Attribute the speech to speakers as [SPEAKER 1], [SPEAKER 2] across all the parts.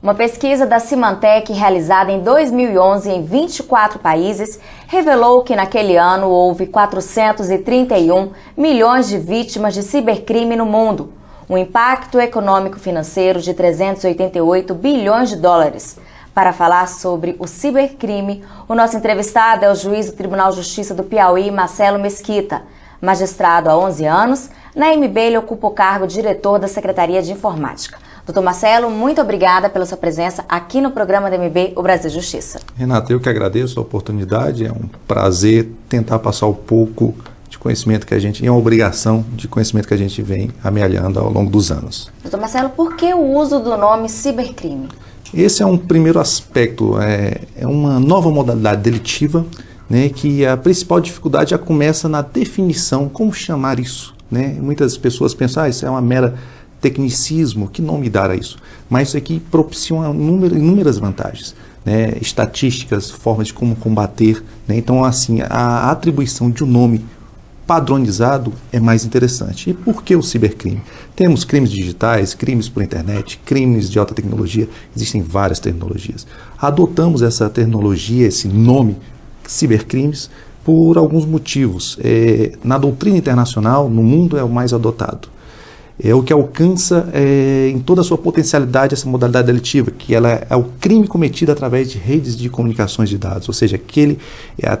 [SPEAKER 1] Uma pesquisa da Symantec realizada em 2011 em 24 países revelou que naquele ano houve 431 milhões de vítimas de cibercrime no mundo, um impacto econômico-financeiro de 388 bilhões de dólares. Para falar sobre o cibercrime, o nosso entrevistado é o juiz do Tribunal de Justiça do Piauí, Marcelo Mesquita. Magistrado há 11 anos, na MB ele ocupa o cargo de diretor da Secretaria de Informática. Doutor Marcelo, muito obrigada pela sua presença aqui no programa da MB, o Brasil Justiça.
[SPEAKER 2] Renata, eu que agradeço a oportunidade, é um prazer tentar passar um pouco de conhecimento que a gente, é uma obrigação de conhecimento que a gente vem amealhando ao longo dos anos.
[SPEAKER 1] Doutor Marcelo, por que o uso do nome cibercrime?
[SPEAKER 2] Esse é um primeiro aspecto, é uma nova modalidade delitiva, né, que a principal dificuldade já começa na definição, como chamar isso, né? Muitas pessoas pensam, isso é uma mera tecnicismo, que nome dar a isso? Mas isso aqui propicia inúmeras vantagens, né? Estatísticas, formas de como combater, né? Então, assim, a atribuição de um nome padronizado é mais interessante. E por que o cibercrime? Temos crimes digitais, crimes por internet, crimes de alta tecnologia, existem várias tecnologias. Adotamos essa tecnologia, esse nome, cibercrimes, por alguns motivos. Na doutrina internacional, no mundo, é o mais adotado. É o que alcança em toda a sua potencialidade essa modalidade delitiva, que ela é o crime cometido através de redes de comunicações de dados, ou seja,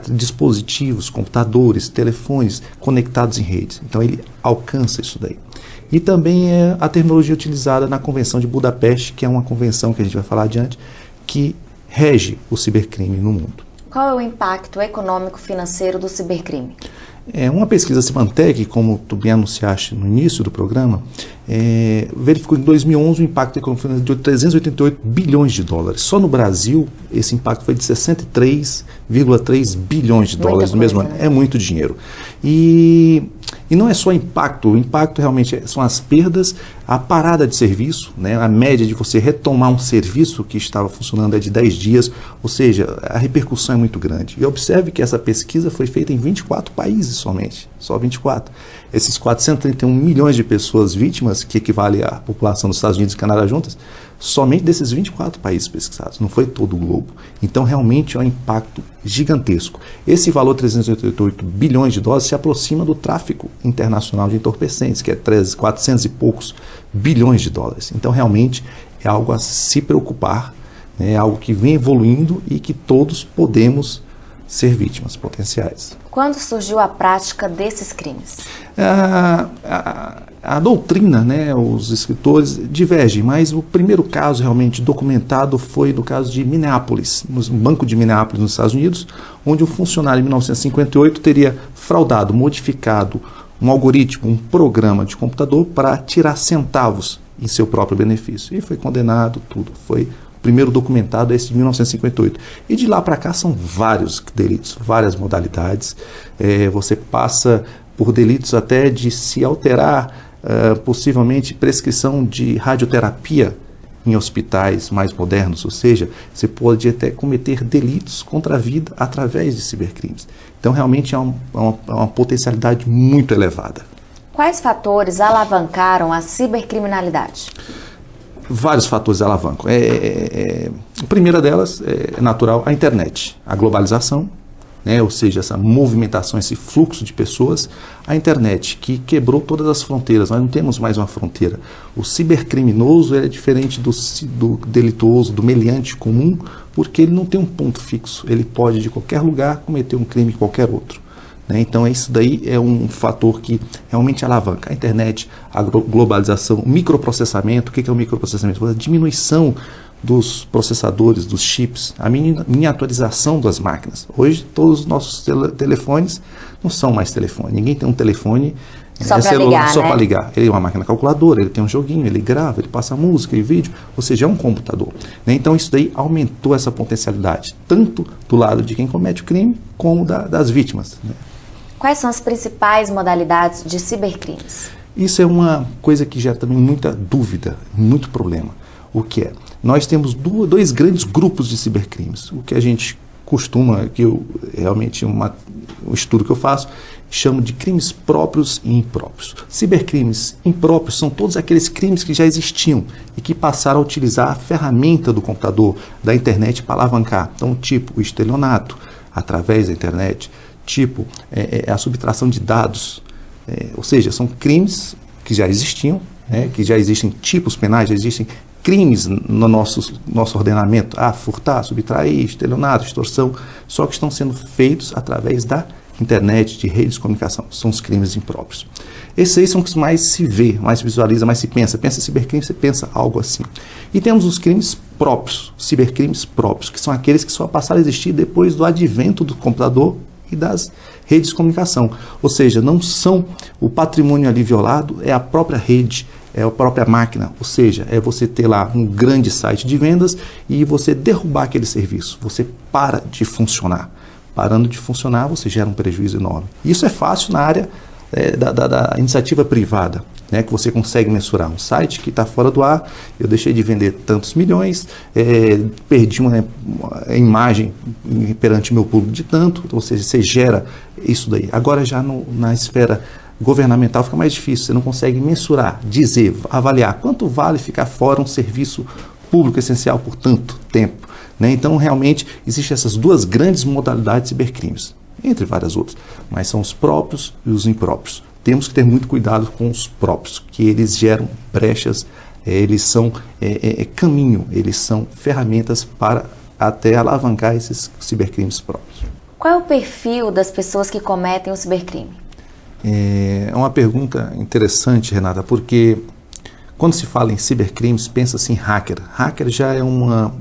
[SPEAKER 2] dispositivos, computadores, telefones conectados em redes. Então ele alcança isso daí. E também é a tecnologia utilizada na Convenção de Budapeste, que é uma convenção que a gente vai falar adiante, que rege o cibercrime no mundo.
[SPEAKER 1] Qual é o impacto econômico-financeiro do cibercrime?
[SPEAKER 2] Uma pesquisa Symantec, como tu bem anunciaste no início do programa, verificou em 2011 o impacto econômico de 388 bilhões de dólares. Só no Brasil, esse impacto foi de 63,3 bilhões de dólares no mesmo ano. É muito dinheiro. E não é só impacto, o impacto realmente são as perdas, a parada de serviço, né? A média de você retomar um serviço que estava funcionando é de 10 dias, ou seja, a repercussão é muito grande. E observe que essa pesquisa foi feita em 24 países somente, só 24. Esses 431 milhões de pessoas vítimas, que equivale à população dos Estados Unidos e Canadá juntas, somente desses 24 países pesquisados, não foi todo o globo. Então, realmente é um impacto gigantesco. Esse valor, 388 bilhões de dólares, se aproxima do tráfico internacional de entorpecentes, que é 400 e poucos bilhões de dólares. Então, realmente, é algo a se preocupar, né? É algo que vem evoluindo e que todos podemos ser vítimas potenciais.
[SPEAKER 1] Quando surgiu a prática desses crimes?
[SPEAKER 2] A doutrina, né, os escritores divergem, mas o primeiro caso realmente documentado foi no caso de Minneapolis, no Banco de Minneapolis, nos Estados Unidos, onde um funcionário em 1958 teria fraudado, modificado um algoritmo, um programa de computador para tirar centavos em seu próprio benefício. E foi condenado, tudo. Foi primeiro documentado esse de 1958. E de lá para cá são vários delitos, várias modalidades. Você passa por delitos até de se alterar, possivelmente, prescrição de radioterapia em hospitais mais modernos, ou seja, você pode até cometer delitos contra a vida através de cibercrimes. Então, realmente é uma potencialidade muito elevada.
[SPEAKER 1] Quais fatores alavancaram a cibercriminalidade?
[SPEAKER 2] Vários fatores alavancam. A primeira delas é natural, a internet, a globalização, né? Ou seja, essa movimentação, esse fluxo de pessoas, a internet que quebrou todas as fronteiras, nós não temos mais uma fronteira. O cibercriminoso é diferente do delituoso, do meliante comum, porque ele não tem um ponto fixo, ele pode de qualquer lugar cometer um crime qualquer outro. Então isso daí é um fator que realmente alavanca a internet, a globalização, o microprocessamento. O que é o microprocessamento? A diminuição dos processadores, dos chips, a miniaturização das máquinas. Hoje todos os nossos telefones não são mais telefone, ninguém tem um telefone
[SPEAKER 1] só para ligar,
[SPEAKER 2] só para ligar. Ele é uma máquina calculadora, ele tem um joguinho, ele grava, ele passa música e vídeo, ou seja, é um computador. Então isso daí aumentou essa potencialidade, tanto do lado de quem comete o crime, como das vítimas.
[SPEAKER 1] Quais são as principais modalidades de cibercrimes?
[SPEAKER 2] Isso é uma coisa que gera também muita dúvida, muito problema. O que é? Nós temos dois grandes grupos de cibercrimes. O que a gente realmente um estudo que eu faço, chamo de crimes próprios e impróprios. Cibercrimes impróprios são todos aqueles crimes que já existiam e que passaram a utilizar a ferramenta do computador, da internet para alavancar. Então, tipo o estelionato através da internet, tipo a subtração de dados, ou seja, são crimes que já existiam, que já existem tipos penais, já existem crimes no nosso ordenamento, furtar, subtrair, estelionato, extorsão, só que estão sendo feitos através da internet, de redes de comunicação, são os crimes impróprios. Esses aí são os que mais se vê, mais se visualiza, mais se pensa. Pensa cibercrime, você pensa algo assim. E temos os crimes próprios, cibercrimes próprios, que são aqueles que só passaram a existir depois do advento do computador e das redes de comunicação. Ou seja, não são o patrimônio ali violado, é a própria rede, é a própria máquina. Ou seja, é você ter lá um grande site de vendas e você derrubar aquele serviço. Você para de funcionar. Parando de funcionar, você gera um prejuízo enorme. Isso é fácil na área da iniciativa privada, que você consegue mensurar. Um site que está fora do ar, eu deixei de vender tantos milhões, perdi uma imagem perante o meu público de tanto, ou seja, você gera isso daí. Agora já na esfera governamental fica mais difícil, você não consegue mensurar, dizer, avaliar quanto vale ficar fora um serviço público essencial por tanto tempo. Então, realmente, existem essas duas grandes modalidades de cibercrimes, entre várias outras, mas são os próprios e os impróprios. Temos que ter muito cuidado com os próprios, que eles geram brechas, eles são caminho, eles são ferramentas para até alavancar esses cibercrimes próprios.
[SPEAKER 1] Qual é o perfil das pessoas que cometem o cibercrime?
[SPEAKER 2] É uma pergunta interessante, Renata, porque quando se fala em cibercrimes, pensa-se em hacker. Hacker já é uma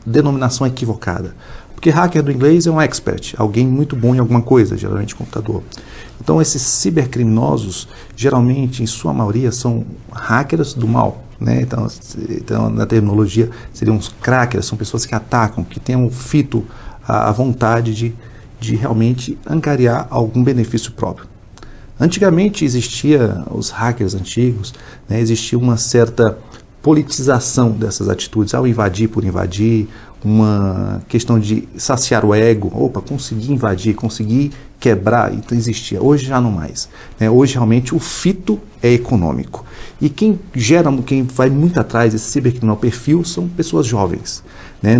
[SPEAKER 2] denominação equivocada. Porque hacker do inglês é um expert, alguém muito bom em alguma coisa, geralmente computador. Então esses cibercriminosos, geralmente, em sua maioria, são hackers do mal. Então, na terminologia, seriam os crackers, são pessoas que atacam, que têm um fito, a vontade de realmente angariar algum benefício próprio. Antigamente existia os hackers antigos, existia uma certa politização dessas atitudes, ao invadir por invadir, uma questão de saciar o ego, consegui invadir, consegui quebrar, então existia. Hoje já não mais. Hoje realmente o fito é econômico. E quem vai muito atrás desse cibercriminal perfil são pessoas jovens.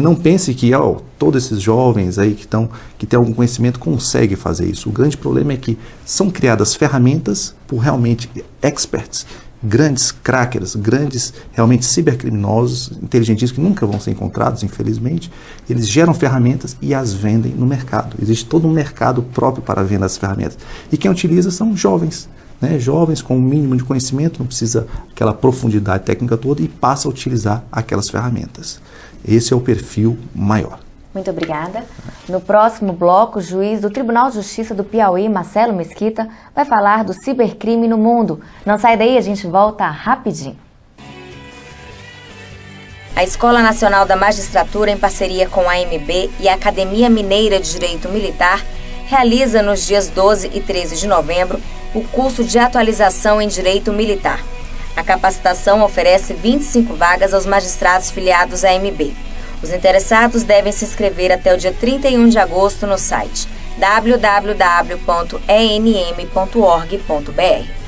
[SPEAKER 2] Não pense que todos esses jovens aí que têm algum conhecimento conseguem fazer isso. O grande problema é que são criadas ferramentas por realmente experts, grandes crackers, grandes realmente cibercriminosos, inteligentíssimos que nunca vão ser encontrados, infelizmente. Eles geram ferramentas e as vendem no mercado. Existe todo um mercado próprio para a venda das ferramentas. E quem utiliza são jovens. Jovens com um mínimo de conhecimento, não precisa aquela profundidade técnica toda e passa a utilizar aquelas ferramentas. Esse é o perfil maior.
[SPEAKER 1] Muito obrigada. No próximo bloco, o juiz do Tribunal de Justiça do Piauí, Marcelo Mesquita, vai falar do cibercrime no mundo. Não sai daí, a gente volta rapidinho. A Escola Nacional da Magistratura, em parceria com a AMB e a Academia Mineira de Direito Militar, realiza nos dias 12 e 13 de novembro o curso de atualização em Direito Militar. A capacitação oferece 25 vagas aos magistrados filiados à AMB. Os interessados devem se inscrever até o dia 31 de agosto no site www.enm.org.br.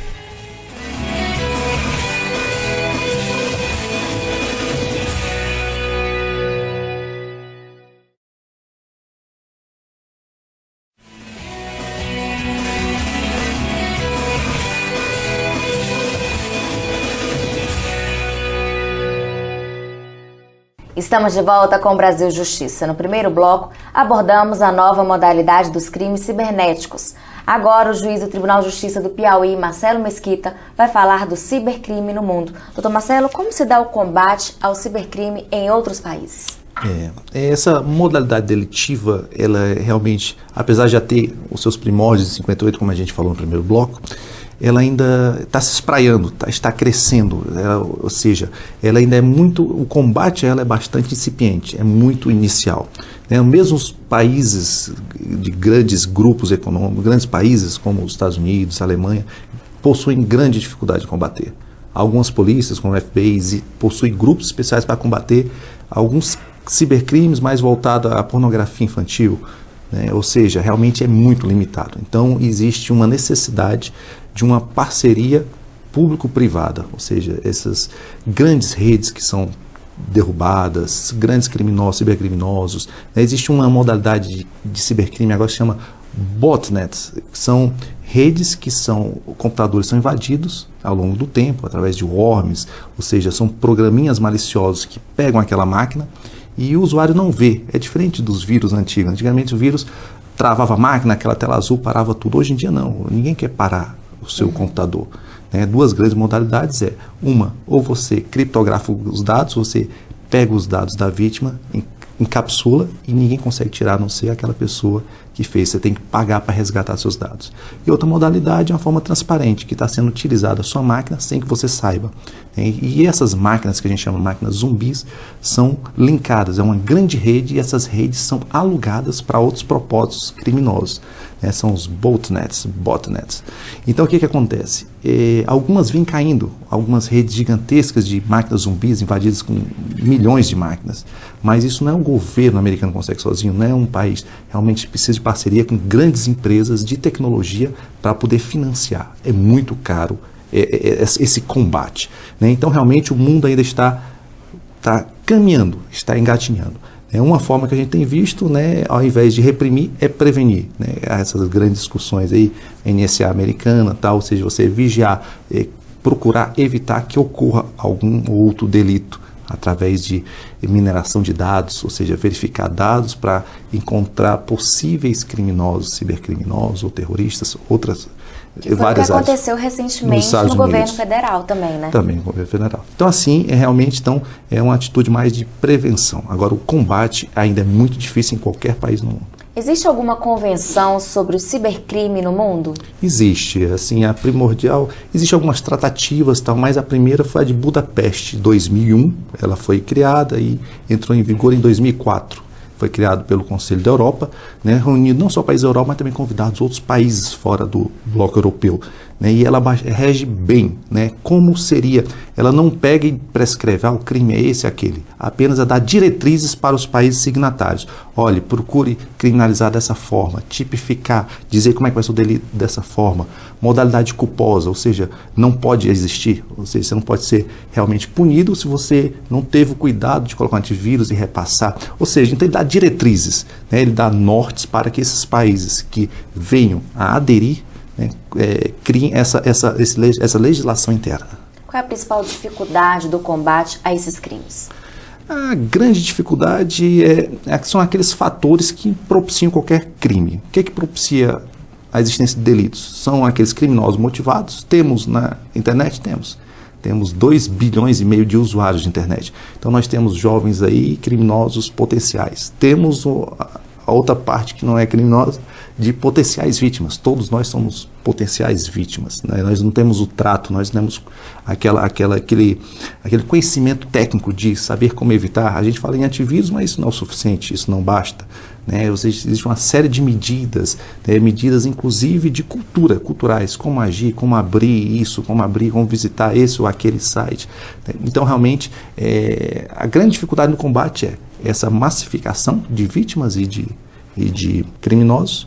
[SPEAKER 1] Estamos de volta com o Brasil Justiça. No primeiro bloco, abordamos a nova modalidade dos crimes cibernéticos. Agora, o juiz do Tribunal de Justiça do Piauí, Marcelo Mesquita, vai falar do cibercrime no mundo. Doutor Marcelo, como se dá o combate ao cibercrime em outros países?
[SPEAKER 2] Essa modalidade delitiva, ela realmente, apesar de já ter os seus primórdios em 58, como a gente falou no primeiro bloco, ela ainda está se espraiando, está crescendo, ou seja, ela ainda é muito, o combate a ela é bastante incipiente, é muito inicial. Mesmo os países de grandes grupos econômicos, grandes países como os Estados Unidos, a Alemanha, possuem grande dificuldade de combater. Algumas polícias, como o FBI, possuem grupos especiais para combater. Alguns cibercrimes mais voltado à pornografia infantil, né? Ou seja, realmente é muito limitado. Então, existe uma necessidade de uma parceria público-privada, ou seja, essas grandes redes que são derrubadas, grandes criminosos, cibercriminosos, né? Existe uma modalidade de cibercrime agora que se chama botnets, que são redes que computadores são invadidos ao longo do tempo, através de worms, ou seja, são programinhas maliciosos que pegam aquela máquina e o usuário não vê. É diferente dos vírus antigos. Antigamente o vírus travava a máquina, aquela tela azul parava tudo. Hoje em dia não, ninguém quer parar o seu computador. Né? Duas grandes modalidades uma, ou você criptografa os dados, você pega os dados da vítima, encapsula e ninguém consegue tirar, a não ser aquela pessoa que fez. Você tem que pagar para resgatar seus dados. E outra modalidade é uma forma transparente, que está sendo utilizada a sua máquina sem que você saiba. E essas máquinas, que a gente chama de máquinas zumbis, são linkadas. É uma grande rede e essas redes são alugadas para outros propósitos criminosos. São os botnets. Então o que acontece? Algumas vêm caindo, algumas redes gigantescas de máquinas zumbis invadidas com milhões de máquinas, mas isso não é um governo americano que consegue sozinho, não é um país, realmente precisa de parceria com grandes empresas de tecnologia para poder financiar. É muito caro esse combate. Né? Então realmente o mundo ainda está caminhando, está engatinhando. É uma forma que a gente tem visto, né, ao invés de reprimir, é prevenir. Né? Essas grandes discussões aí, NSA americana, tal, ou seja, você vigiar, procurar evitar que ocorra algum outro delito através de mineração de dados, ou seja, verificar dados para encontrar possíveis criminosos, cibercriminosos ou terroristas, várias áreas.
[SPEAKER 1] Que aconteceu recentemente no governo federal também, né? Também no
[SPEAKER 2] governo federal. Então, assim, realmente é uma atitude mais de prevenção. Agora, o combate ainda é muito difícil em qualquer país no mundo.
[SPEAKER 1] Existe alguma convenção sobre o cibercrime no mundo?
[SPEAKER 2] Existe, assim, a primordial, existem algumas tratativas, tal, mas a primeira foi a de Budapeste, 2001, ela foi criada e entrou em vigor em 2004. Foi criado pelo Conselho da Europa, né, reunindo não só países da Europa, mas também convidados outros países fora do bloco europeu. Né, e ela rege bem, né, como seria. Ela não pega e prescreve, o crime é esse, aquele. Apenas a dar diretrizes para os países signatários. Olhe, procure criminalizar dessa forma, tipificar, dizer como é que vai ser o delito dessa forma. Modalidade culposa, ou seja, não pode existir. Ou seja, você não pode ser realmente punido se você não teve o cuidado de colocar um antivírus e repassar. Ou seja, então ele dá diretrizes, né, ele dá nortes para que esses países que venham a aderir, né, criem essa legislação interna.
[SPEAKER 1] Qual é a principal dificuldade do combate a esses crimes?
[SPEAKER 2] A grande dificuldade são aqueles fatores que propiciam qualquer crime. O que propicia a existência de delitos? São aqueles criminosos motivados. Temos na internet? Temos 2,5 bilhões de usuários de internet. Então nós temos jovens aí, criminosos potenciais. Temos a outra parte que não é criminosa, de potenciais vítimas. Todos nós somos potenciais vítimas. Né? Nós não temos o trato, nós temos aquele conhecimento técnico de saber como evitar. A gente fala em antivírus, mas isso não é o suficiente, isso não basta. Né? Existe uma série de medidas, né? Medidas inclusive de culturais, como agir, como abrir isso, como visitar esse ou aquele site. Então realmente a grande dificuldade no combate é essa massificação de vítimas e de criminosos.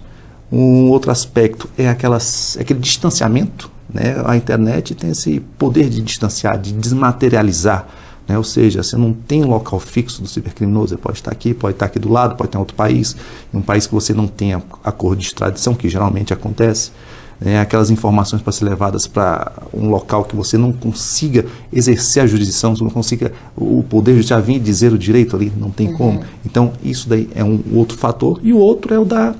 [SPEAKER 2] Um outro aspecto é aquele distanciamento, né? A internet tem esse poder de distanciar, de desmaterializar, né? Ou seja, você não tem um local fixo do cibercriminoso, ele pode estar aqui do lado, pode estar em outro país, em um país que você não tenha acordo de extradição, que geralmente acontece, né? Aquelas informações para ser levadas para um local que você não consiga exercer a jurisdição, você não consiga o poder judiciário vir dizer o direito ali, não tem como. Então, isso daí é um outro fator, e o outro é o da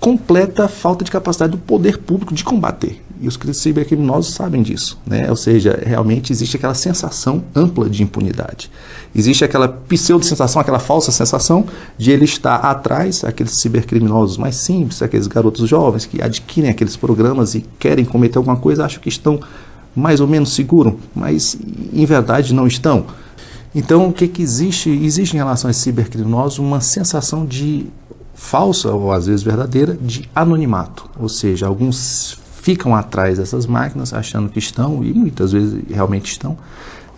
[SPEAKER 2] completa falta de capacidade do poder público de combater. E os cibercriminosos sabem disso, né? Ou seja, realmente existe aquela sensação ampla de impunidade. Existe aquela pseudo-sensação, aquela falsa sensação de ele estar atrás, aqueles cibercriminosos mais simples, aqueles garotos jovens que adquirem aqueles programas e querem cometer alguma coisa, acham que estão mais ou menos seguros, mas em verdade não estão. Então, o que existe? Existe em relação a esses cibercriminosos uma sensação de falsa, ou às vezes verdadeira, de anonimato. Ou seja, alguns ficam atrás dessas máquinas achando que estão, e muitas vezes realmente estão,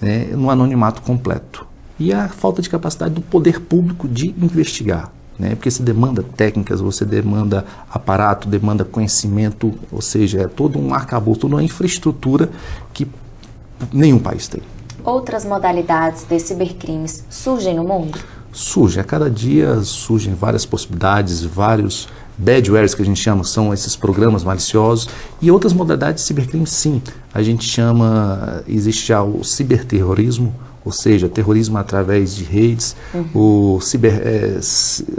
[SPEAKER 2] né, no anonimato completo. e a falta de capacidade do poder público de investigar. Porque você demanda técnicas, você demanda aparato, demanda conhecimento, ou seja, é todo um arcabouço, toda uma infraestrutura que nenhum país tem.
[SPEAKER 1] Outras modalidades de cibercrimes surgem no mundo?
[SPEAKER 2] Surge, a cada dia surgem várias possibilidades, vários badwares que a gente chama, são esses programas maliciosos, e outras modalidades de cibercrime, sim. A gente chama, existe já o ciberterrorismo, ou seja, terrorismo através de redes, o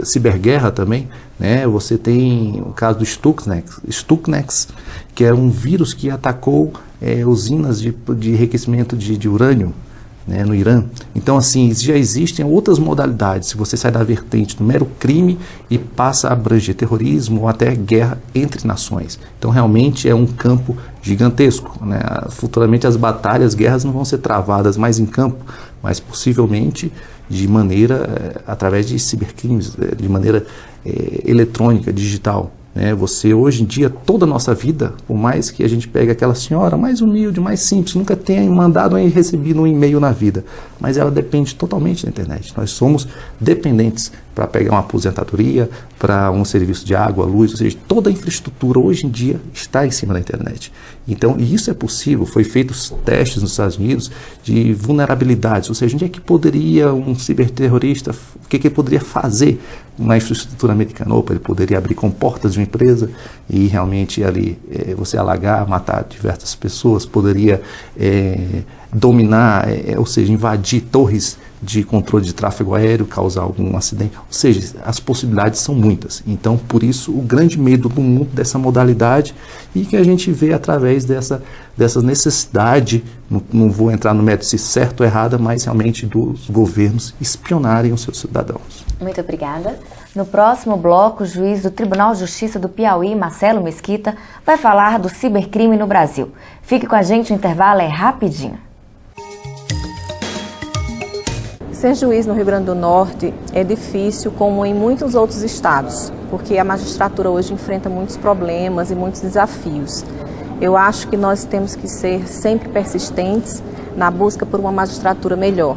[SPEAKER 2] ciberguerra também, né? Você tem o caso do Stuxnet, que é um vírus que atacou usinas de enriquecimento de urânio, né, no Irã. Então, assim, já existem outras modalidades. Se você sai da vertente do mero crime e passa a abranger terrorismo ou até guerra entre nações. Então, realmente é um campo gigantesco, né? Futuramente as batalhas, as guerras não vão ser travadas mais em campo, mas possivelmente de maneira, através de cibercrimes, de maneira eletrônica, digital. Você, hoje em dia, toda a nossa vida, por mais que a gente pegue aquela senhora mais humilde, mais simples, nunca tenha mandado nem recebido um e-mail na vida, mas ela depende totalmente da internet. Nós somos dependentes para pegar uma aposentadoria, para um serviço de água, luz, ou seja, toda a infraestrutura hoje em dia está em cima da internet. Então, e isso é possível, foi feitos testes nos Estados Unidos de vulnerabilidades, ou seja, onde é que poderia um ciberterrorista, o que ele poderia fazer na infraestrutura americana? Opa, ele poderia abrir comportas de uma empresa e realmente ali você alagar, matar diversas pessoas, poderia dominar, ou seja, invadir torres de controle de tráfego aéreo, causar algum acidente, ou seja, as possibilidades são muitas. Então, por isso, o grande medo do mundo dessa modalidade e que a gente vê através dessa necessidade, não vou entrar no método se certo ou errada, mas realmente dos governos espionarem os seus cidadãos.
[SPEAKER 1] Muito obrigada. No próximo bloco, o juiz do Tribunal de Justiça do Piauí, Marcelo Mesquita, vai falar do cibercrime no Brasil. Fique com a gente, o intervalo é rapidinho.
[SPEAKER 3] Ser juiz no Rio Grande do Norte é difícil, como em muitos outros estados, porque a magistratura hoje enfrenta muitos problemas e muitos desafios. Eu acho que nós temos que ser sempre persistentes na busca por uma magistratura melhor,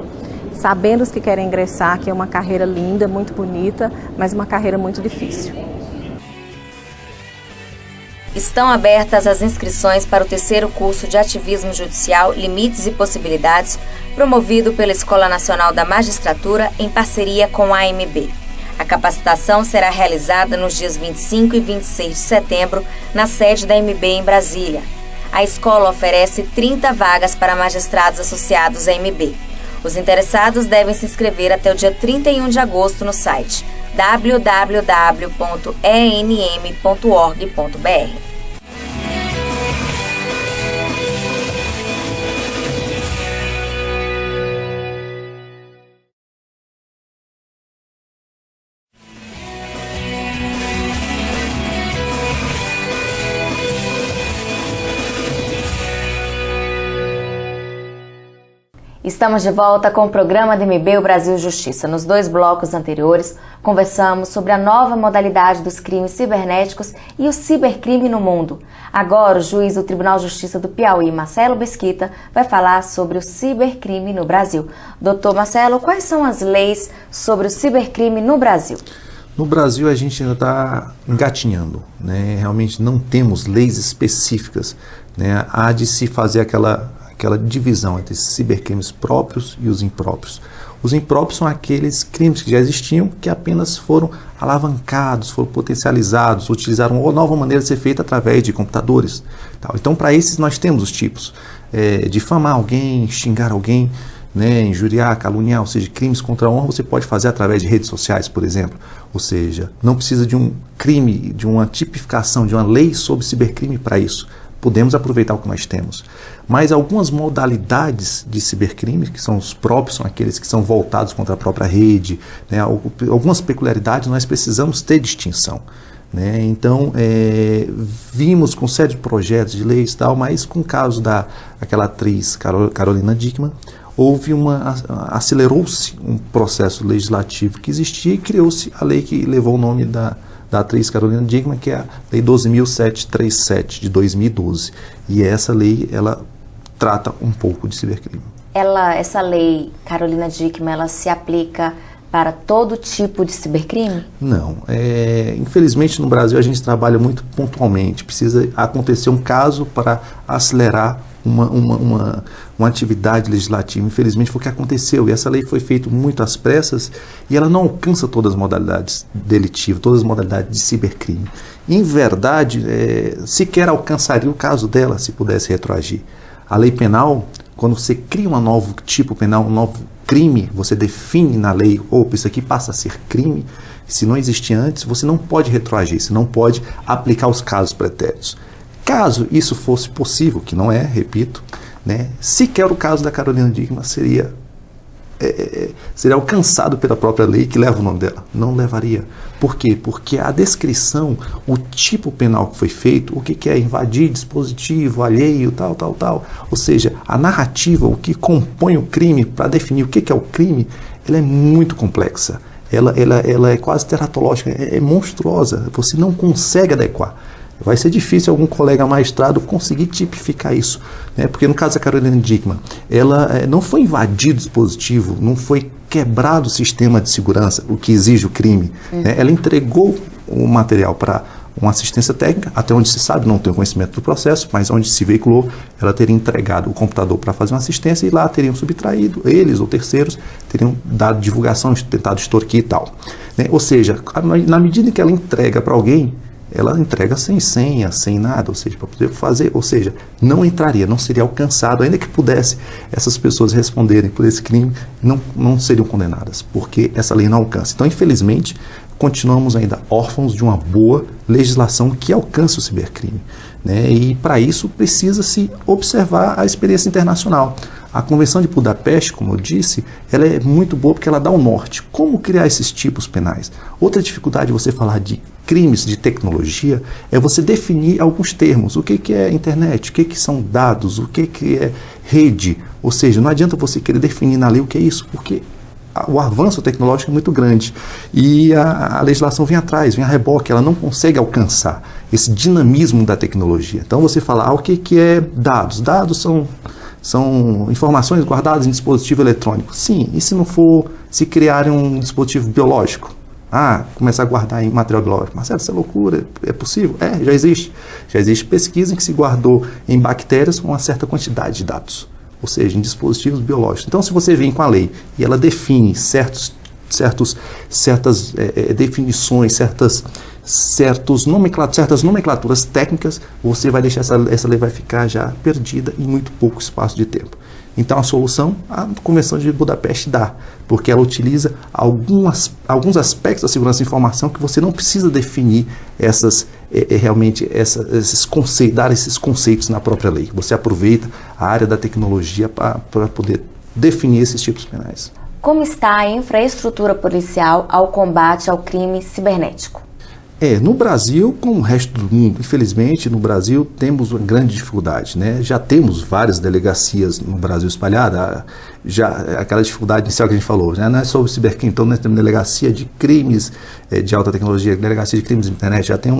[SPEAKER 3] sabendo os que querem ingressar que é uma carreira linda, muito bonita, mas uma carreira muito difícil.
[SPEAKER 1] Estão abertas as inscrições para o terceiro curso de Ativismo Judicial, Limites e Possibilidades, promovido pela Escola Nacional da Magistratura em parceria com a AMB. A capacitação será realizada nos dias 25 e 26 de setembro, na sede da AMB em Brasília. A escola oferece 30 vagas para magistrados associados à AMB. Os interessados devem se inscrever até o dia 31 de agosto no site www.enm.org.br. Estamos de volta com o programa DMB, o Brasil Justiça. Nos 2 blocos anteriores, conversamos sobre a nova modalidade dos crimes cibernéticos e o cibercrime no mundo. Agora, o juiz do Tribunal de Justiça do Piauí, Marcelo Mesquita, vai falar sobre o cibercrime no Brasil. Doutor Marcelo, quais são as leis sobre o cibercrime no Brasil?
[SPEAKER 2] No Brasil, a gente ainda está engatinhando, né? Realmente não temos leis específicas, né? Há de se fazer aquela divisão entre cibercrimes próprios e os impróprios. Os impróprios são aqueles crimes que já existiam, que apenas foram alavancados, foram potencializados, utilizaram uma nova maneira de ser feita através de computadores. Então, para esses nós temos os tipos: difamar alguém, xingar alguém, né, injuriar, caluniar, ou seja, crimes contra a honra você pode fazer através de redes sociais, por exemplo. Ou seja, não precisa de um crime, de uma tipificação, de uma lei sobre cibercrime para isso. Podemos aproveitar o que nós temos. Mas algumas modalidades de cibercrime, que são os próprios, são aqueles que são voltados contra a própria rede, né, algumas peculiaridades nós precisamos ter distinção. Né? Então, vimos com série de projetos de leis e tal, mas com o caso daquela atriz Carolina Dickmann, acelerou-se um processo legislativo que existia e criou-se a lei que levou o nome da atriz Carolina Dickmann, que é a Lei 12.737, de 2012. E essa lei, ela trata um pouco de cibercrime.
[SPEAKER 1] essa lei, Carolina Dickmann, ela se aplica para todo tipo de cibercrime?
[SPEAKER 2] Não. Infelizmente, no Brasil, a gente trabalha muito pontualmente. Precisa acontecer um caso para acelerar uma atividade legislativa. Infelizmente, foi o que aconteceu. E essa lei foi feita muito às pressas e ela não alcança todas as modalidades delitivas, todas as modalidades de cibercrime. Em verdade, sequer alcançaria o caso dela se pudesse retroagir. A lei penal, quando você cria um novo tipo penal, um novo crime, você define na lei, isso aqui passa a ser crime, se não existia antes, você não pode retroagir, você não pode aplicar os casos pretéritos. Caso isso fosse possível, que não é, repito, né, sequer o caso da Carolina Dickmann seria alcançado pela própria lei que leva o nome dela. Não levaria. Por quê? Porque a descrição, o tipo penal que foi feito, o que é invadir dispositivo alheio, tal. Ou seja, a narrativa, o que compõe o crime, para definir o que é o crime, ela é muito complexa. Ela é quase teratológica, é monstruosa. Você não consegue adequar. Vai ser difícil algum colega magistrado conseguir tipificar isso, né? Porque no caso da Carolina Dickmann, ela não foi invadido o dispositivo, não foi quebrado o sistema de segurança, o que exige o crime. Né? Ela entregou o material para uma assistência técnica, até onde se sabe, não tenho conhecimento do processo, mas onde se veiculou, ela teria entregado o computador para fazer uma assistência e lá teriam subtraído, eles ou terceiros, teriam dado divulgação, tentado extorquir e tal. Né? Ou seja, na medida em que ela entrega para alguém, ela entrega sem senha, sem nada, ou seja, para poder fazer, ou seja, não entraria, não seria alcançado, ainda que pudesse essas pessoas responderem por esse crime, não seriam condenadas, porque essa lei não alcança. Então, infelizmente, continuamos ainda órfãos de uma boa legislação que alcance o cibercrime, né? E para isso precisa-se observar a experiência internacional. A Convenção de Budapeste, como eu disse, ela é muito boa porque ela dá o norte. Como criar esses tipos penais? Outra dificuldade de você falar de crimes de tecnologia é você definir alguns termos. O que é internet? O que são dados? O que é rede? Ou seja, não adianta você querer definir na lei o que é isso, porque o avanço tecnológico é muito grande e a legislação vem atrás, vem a reboque, ela não consegue alcançar esse dinamismo da tecnologia. Então você fala, o que é dados? Dados são informações guardadas em dispositivo eletrônico. Sim, e se criarem um dispositivo biológico? Começar a guardar em material biológico. Marcelo, isso é loucura, é possível? Já existe. Já existe pesquisa em que se guardou em bactérias uma certa quantidade de dados, ou seja, em dispositivos biológicos. Então, se você vem com a lei e ela define certas definições, certas nomenclaturas técnicas, você vai deixar essa lei vai ficar já perdida em muito pouco espaço de tempo. Então, a solução, a Convenção de Budapeste dá, porque ela utiliza alguns aspectos da segurança da informação que você não precisa definir dar esses conceitos na própria lei. Você aproveita a área da tecnologia para poder definir esses tipos penais.
[SPEAKER 1] Como está a infraestrutura policial ao combate ao crime cibernético?
[SPEAKER 2] No Brasil, como o resto do mundo, infelizmente, no Brasil temos uma grande dificuldade, né? Já temos várias delegacias no Brasil espalhadas, já aquela dificuldade inicial que a gente falou, né? Não é sobre cibercrime, então nós temos delegacia de crimes de alta tecnologia, delegacia de crimes de internet, já tem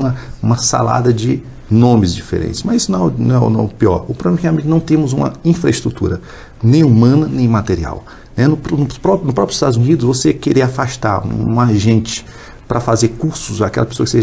[SPEAKER 2] uma salada de nomes diferentes, mas isso não é o pior. O problema é que realmente não temos uma infraestrutura, nem humana, nem material. Né? No próprio Estados Unidos, você querer afastar um agente para fazer cursos, aquela pessoa que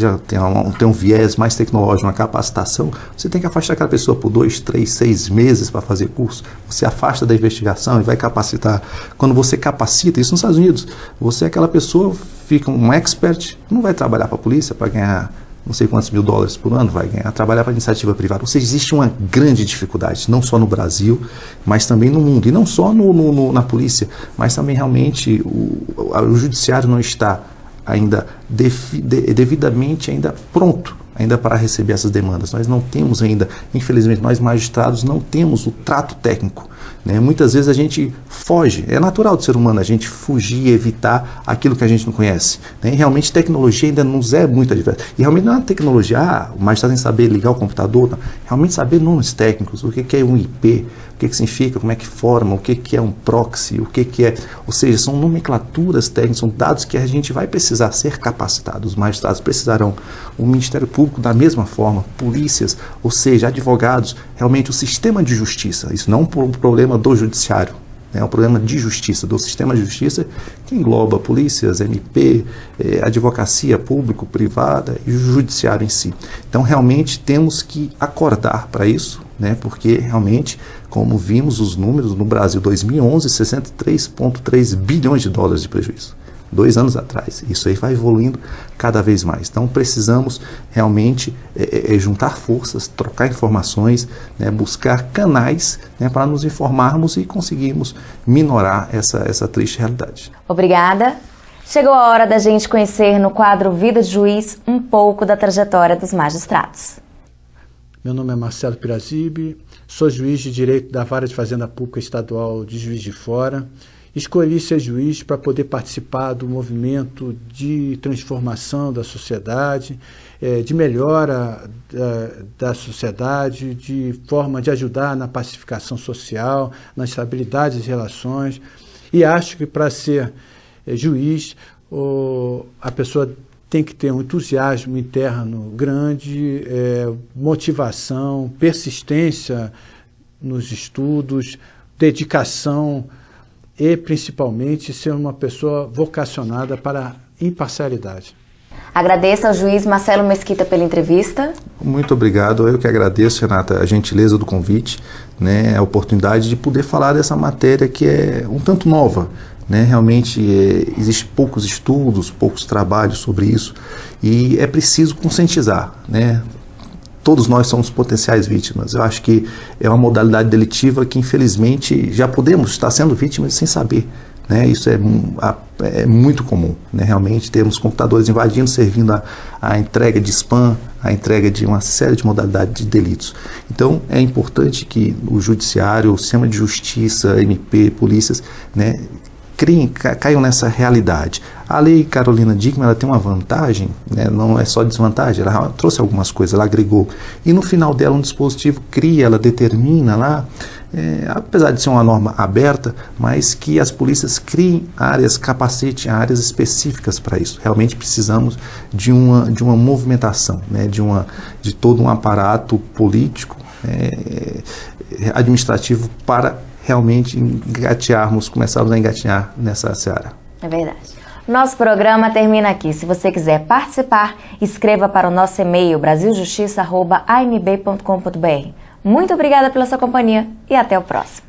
[SPEAKER 2] tem um viés mais tecnológico, uma capacitação, você tem que afastar aquela pessoa por 2, 3, 6 meses para fazer curso. Você afasta da investigação e vai capacitar. Quando você capacita, isso nos Estados Unidos, você é aquela pessoa, fica um expert, não vai trabalhar para a polícia para ganhar não sei quantos $1.000 por ano, vai ganhar, trabalhar para iniciativa privada. Ou seja, existe uma grande dificuldade, não só no Brasil, mas também no mundo. E não só na polícia, mas também realmente o judiciário não está ainda devidamente pronto ainda para receber essas demandas. Nós não temos ainda, infelizmente, nós magistrados não temos o trato técnico, né? Muitas vezes a gente foge, é natural do ser humano a gente fugir e evitar aquilo que a gente não conhece, né? E realmente tecnologia ainda nos é muito adversa. E realmente não é tecnologia, o magistrado tem que saber ligar o computador, não. Realmente saber nomes técnicos, o que é um IP, o que significa, como é que forma, o que é um proxy, ou seja, são nomenclaturas técnicas, são dados que a gente vai precisar ser capacitados. Os magistrados precisarão, o Ministério Público da mesma forma, polícias, ou seja, advogados, realmente o sistema de justiça. Isso não é um problema do judiciário, né? É um problema de justiça, do sistema de justiça, que engloba polícias, MP, advocacia público, privada e o judiciário em si. Então, realmente, temos que acordar para isso, né? Porque, realmente, como vimos os números, no Brasil, 2011, 63,3 bilhões de dólares de prejuízo. 2 anos atrás. Isso aí vai evoluindo cada vez mais. Então, precisamos realmente juntar forças, trocar informações, né, buscar canais, né, para nos informarmos e conseguirmos minorar essa triste realidade.
[SPEAKER 1] Obrigada. Chegou a hora da gente conhecer no quadro Vida de Juiz um pouco da trajetória dos magistrados.
[SPEAKER 4] Meu nome é Marcelo Pirazibe, sou juiz de Direito da Vara de Fazenda Pública Estadual de Juiz de Fora. Escolhi ser juiz para poder participar do movimento de transformação da sociedade, de melhora da sociedade, de forma de ajudar na pacificação social, na estabilidade das relações. E acho que para ser juiz, a pessoa tem que ter um entusiasmo interno grande, motivação, persistência nos estudos, dedicação e, principalmente, ser uma pessoa vocacionada para a imparcialidade.
[SPEAKER 1] Agradeço ao juiz Marcelo Mesquita pela entrevista.
[SPEAKER 2] Muito obrigado. Eu que agradeço, Renata, a gentileza do convite, né, a oportunidade de poder falar dessa matéria que é um tanto nova. Né? Realmente existe poucos estudos, poucos trabalhos sobre isso e é preciso conscientizar, né? Todos nós somos potenciais vítimas. Eu acho que é uma modalidade delitiva que, infelizmente, já podemos estar sendo vítimas sem saber. Né? Isso é muito comum. Né? Realmente, temos computadores invadindo, servindo a entrega de spam, a entrega de uma série de modalidades de delitos. Então, é importante que o judiciário, o sistema de justiça, MP, polícias, né, caiam nessa realidade. A lei Carolina Dickmann, ela tem uma vantagem, né, não é só desvantagem, ela trouxe algumas coisas, ela agregou. E no final dela, um dispositivo cria, ela determina lá, apesar de ser uma norma aberta, mas que as polícias criem áreas, capacitem áreas específicas para isso. Realmente precisamos de uma movimentação, né, de todo um aparato político, administrativo para realmente começarmos a engatinhar nessa seara.
[SPEAKER 1] É verdade. Nosso programa termina aqui. Se você quiser participar, escreva para o nosso e-mail brasiljustiça@amb.com.br. Muito obrigada pela sua companhia e até o próximo.